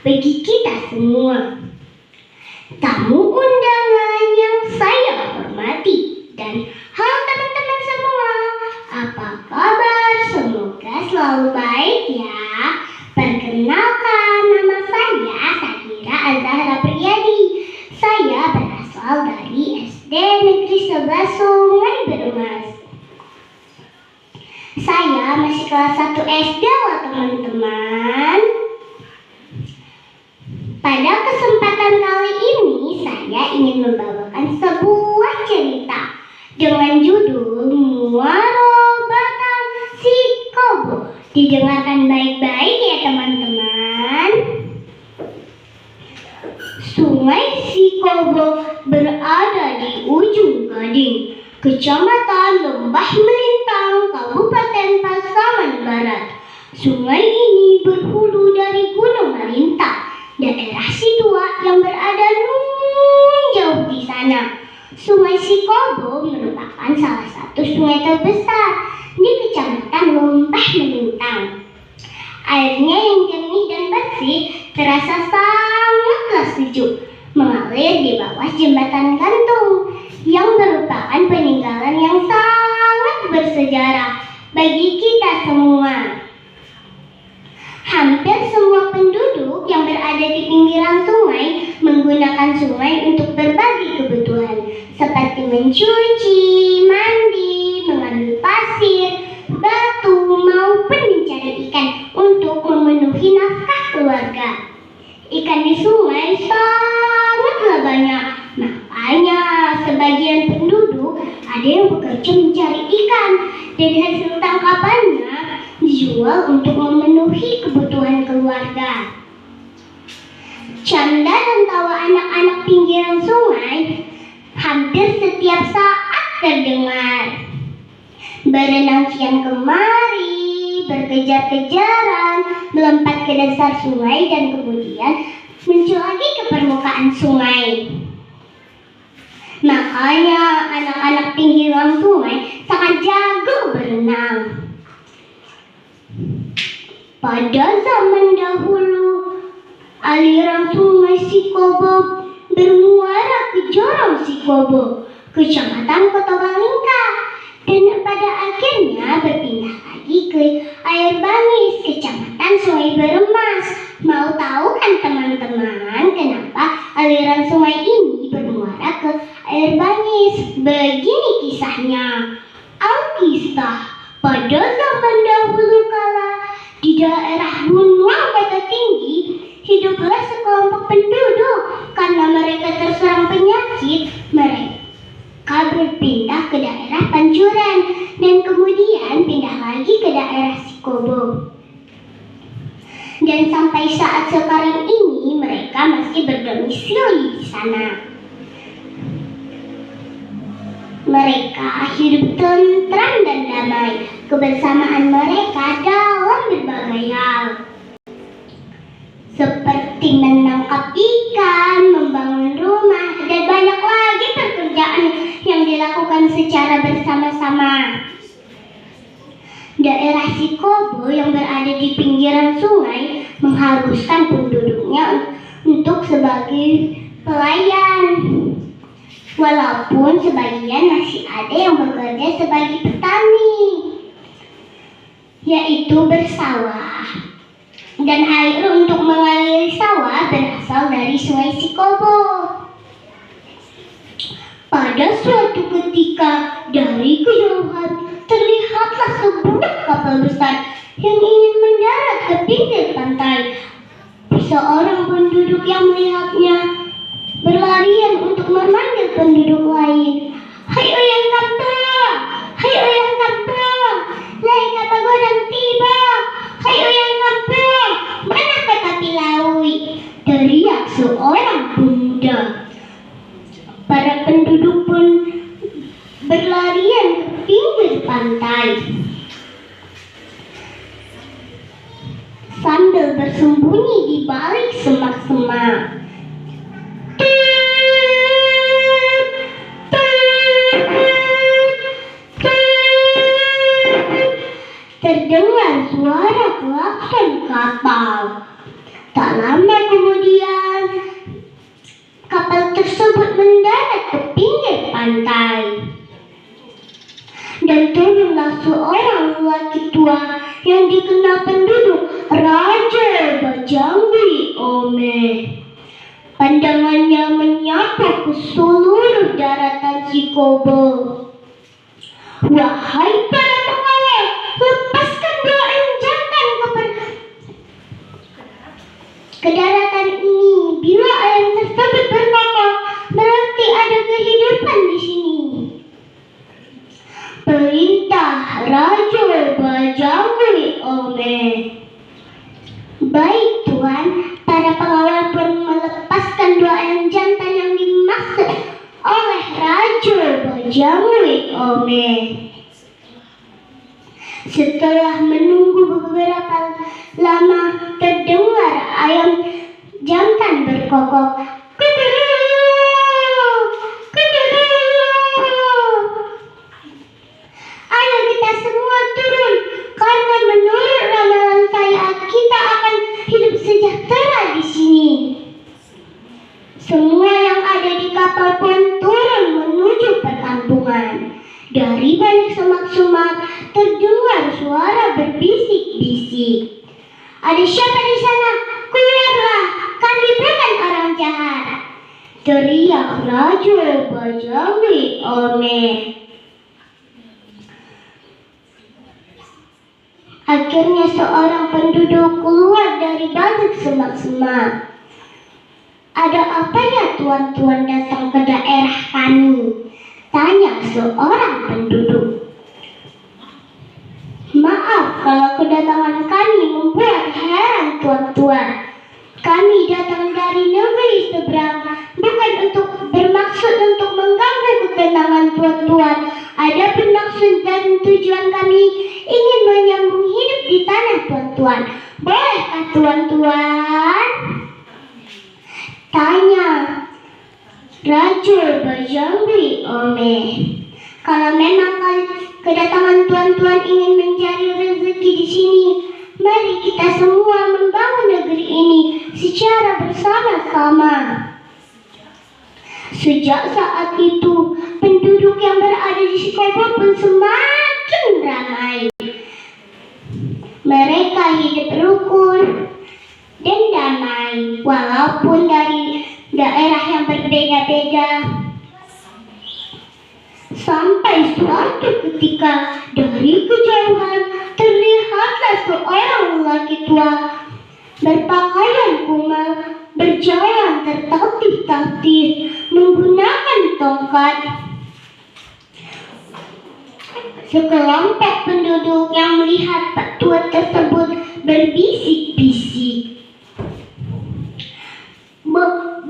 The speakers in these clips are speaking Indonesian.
bagi kita semua. Tamu undangan yang saya hormati dan halo teman-teman semua, apa kabar? Semoga selalu baik ya. Perkenalkan, nama saya Sakira Azahra Priyadi. Saya berasal dari SD Negeri 11 Sungai Berumas. Saya masih kelas 1 SD loh teman-teman. Pada kesempatan kali ini saya ingin membawakan sebuah cerita dengan judul Muaro Batang Si Kobo. Didengarkan baik-baik ya teman-teman. Sungai Si Kobo berada di ujung Gading, Kecamatan Lembah Melintang, Kabupaten Pasaman Barat. Sungai ini berhulu dari Gunung Melintang, daerah Situa yang berada jauh di sana. Sungai Si Kobo merupakan salah satu sungai terbesar di Kecamatan Lembah Melintang. Airnya yang jernih dan bersih terasa sangatlah sejuk, mengalir di bawah jembatan gantung yang merupakan peninggalan yang sangat bersejarah bagi kita semua. Hampir semua penduduk yang berada di pinggiran sungai menggunakan sungai untuk berbagai kebutuhan seperti mencuci, mandi, mengambil pasir, batu, maupun mencari ikan untuk memenuhi nafkah keluarga. Ikan di sungai sangatlah banyak, makanya sebagian penduduk ada yang bekerja mencari ikan dan hasil tangkapannya dijual untuk memenuhi kebutuhan keluarga. Canda dan tawa anak-anak pinggiran sungai hampir setiap saat terdengar. Berenang kian kemari, berkejar-kejaran, melompat ke dasar sungai dan kemudian muncul lagi ke permukaan sungai. Makanya anak-anak pinggiran sungai sangat jago berenang. Pada zaman dahulu, aliran sungai Si Kobo bermuara ke Jorong Si Kobo, Kecamatan Kota Balingka, dan pada akhirnya berpindah lagi ke Air Bangis, Kecamatan Sungai Berumas. Mau tahu kan teman-teman kenapa aliran sungai ini bermuara ke Air Bangis? Begini kisahnya. Alkisah, pada zaman dahulu kala, di daerah Gunung Kota Tinggi, hiduplah sekelompok penduduk. Karena mereka terserang penyakit, mereka berpindah ke daerah Pancuran dan kemudian pindah lagi ke daerah Si Kobo. Dan sampai saat sekarang ini mereka masih berdomisili di sana. Mereka hidup tentram dan damai. Kebersamaan mereka dalam berbagai hal, seperti menangkap ikan, membangun rumah, dan banyak lagi pekerjaan yang dilakukan secara bersama-sama. Daerah Si Kobo yang berada di pinggiran sungai mengharuskan penduduknya untuk sebagai pelayan. Walaupun sebagian masih ada yang bekerja sebagai petani, yaitu bersawah. Dan air untuk mengaliri sawah berasal dari Sungai Si Kobo. Pada suatu ketika, dari kejauhan terlihatlah sebuah kapal besar yang ingin mendarat ke pinggir pantai. Seorang penduduk yang melihatnya berlarian untuk memanggil penduduk lain. "Hai oyang kampung! Hai oyang kampung! Lai kapal godang tiba! Hai oyang kampung! Mana tetapi laui?" teriak seorang pemuda. Para penduduk pun berlarian ke pinggir pantai sambil bersembunyi di balik semak-semak. Terdengar suara klakson kapal. Tak lama Kapal tersebut mendarat ke pinggir pantai. Dan turunlah seorang lelaki tua yang dikenal penduduk Raja Bajangwi Ome. Pandangannya menyapa ke seluruh daratan Sikobo. Wahai para pengawal, lepaskan dua ayam jantan ke daratan ini. Bila ayam tersebut bernama, berarti ada kehidupan di sini. Perintah Raja Bajangwi Ome. Baik Tuan, para pengawal pun melepaskan dua ayam jantan yang dimaksud oleh Raja Bajangwi Ome. Setelah menunggu beberapa lama, terdengar ayam jantan berkokok. Ayo kita semua turun, karena menurut ramalan saya kita akan hidup sejahtera di sini. Semua yang ada di kapal pun turun menuju perkampungan. Dari balik semak-semak terdengar suara berbisik-bisik. Ada siapa di sana? Keluarlah, kami bukan orang jahat, teriak Raja Bajangwi Ome. Akhirnya seorang penduduk keluar dari balik semak-semak. Ada apa ya tuan-tuan datang ke daerah kami? Tanya seorang penduduk. Maaf kalau kedatangan kami membuat heran tuan-tuan. Kami datang dari negeri seberang, bukan untuk bermaksud untuk mengganggu ketenangan tuan-tuan. Adapun maksud dan tujuan kami ingin menyambung hidup di tanah tuan-tuan. Bolehkah tuan-tuan? Tanya Raja Bajangwi Ome. Kalau memang kedatangan tuan-tuan ingin mencari rezeki di sini, mari kita semua membangun negeri ini secara bersama-sama. Sejak saat itu, penduduk yang berada di Sikobo pun semakin ramai. Mereka hidup rukun dan damai, walaupun dari daerah yang berbeda-beda. Sampai suatu ketika, dari kejauhan terlihatlah seorang lelaki tua berpakaian kumal berjalan tertatih-tatih menggunakan tongkat. Sekelompok penduduk yang melihat Pak Tua tersebut berbisik-bisik.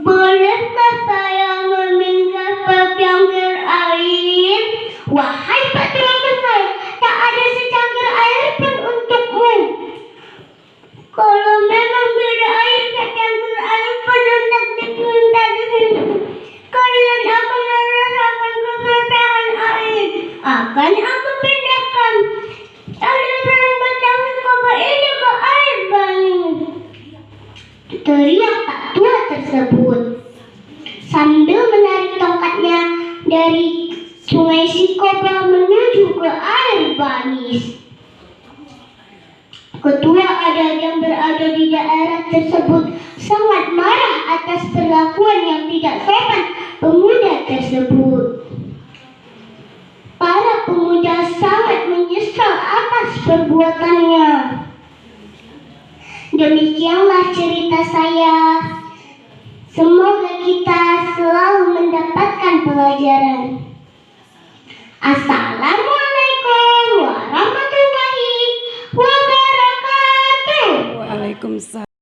Bolehkah saya meminta secangkir air? Wahai Pak Tua besar, tak ada secangkir air pun untukmu. Kalau memang beda air, secangkir air pun untuk diminta di sini. Kalian akan merasakan kesusahan air. Akan aku pindahkan aliran batang Sikobo ini ke air bani, teriak Pak Tua tersebut sambil menarik tongkatnya dari sungai Sikobo menuju ke air Banis. Ketua adat yang berada di daerah tersebut sangat marah atas perlakuan yang tidak sopan pemuda tersebut. Para pemuda sangat menyesal atas perbuatannya. Demikianlah cerita saya. Semoga kita selalu mendapatkan pelajaran. Assalamualaikum warahmatullahi wabarakatuh. Waalaikumsalam.